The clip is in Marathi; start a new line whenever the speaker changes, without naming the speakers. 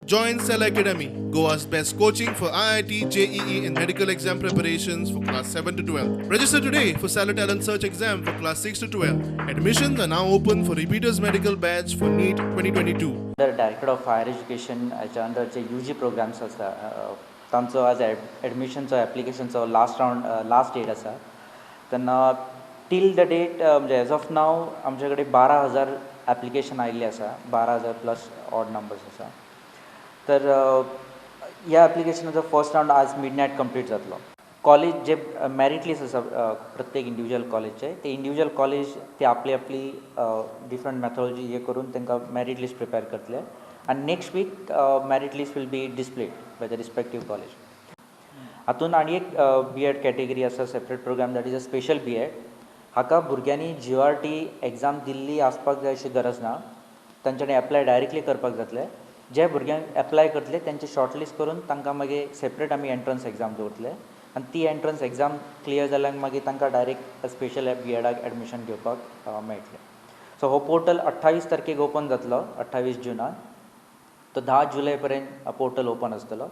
Join Cell Academy, Goa's best coaching for IIT, JEE, and medical exam preparations for class 7 to 12. Register today for Cell Talent Search exam for class 6 to 12. Admissions are now open for repeaters medical batch for NEET 2022.
Director of Higher Education under UG programs आसा तांचो आज एडमिशनचो एप्लिकेशनचो लास्ट डेट आसा तेन्ना टिल द डेट म्हणजे एज ऑफ नाव आमचे कडेन 12,000 एप्लिकेशन आयिल्ले आसा 12,000 प्लस ऑड नंबर्स आसा तर ह्या एप्लिकेशनाचो फर्स्ट राउंड आज मिडनायट कंप्लीट जातलो कॉलेज जे मेरिट लिस्ट आसा प्रत्येक इंडिविज्युअल कॉलेजचे ते इंडिविज्युअल कॉलेज ते आपली डिफरंट मॅथोलॉजी हे करून तांकां मेरिट लिस्ट प्रिपेर करतले आनी next week merit list will be displayed by the respective college हातून आनी एक BEd कॅटेगरी आसा separate programme that is a special BEd हाका भुरग्यांनी GRT एग्जाम दिल्ली आसपाक जाय अशी गरज ना तांच्यांनी एप्लाय डायरेक्टली करपाक जातले जे भुरग्यांक एप्लाय करतले त्यांचे शॉर्टलिस्ट करून तांकां मागीर सेपरेट आमी एंट्रन्स एग्जाम दवरतले आनी ती एंट्रन्स एग्जाम क्लियर जाल्यार मागीर तांकां डायरेक्ट स्पेशल BEडाक एडमिशन घेवपाक मेळटलें सो हो पोर्टल 28 तारखेक ओपन जातलो 28 जुनाक तो 10 जुलय पर्यंत पोर्टल ओपन आसतलो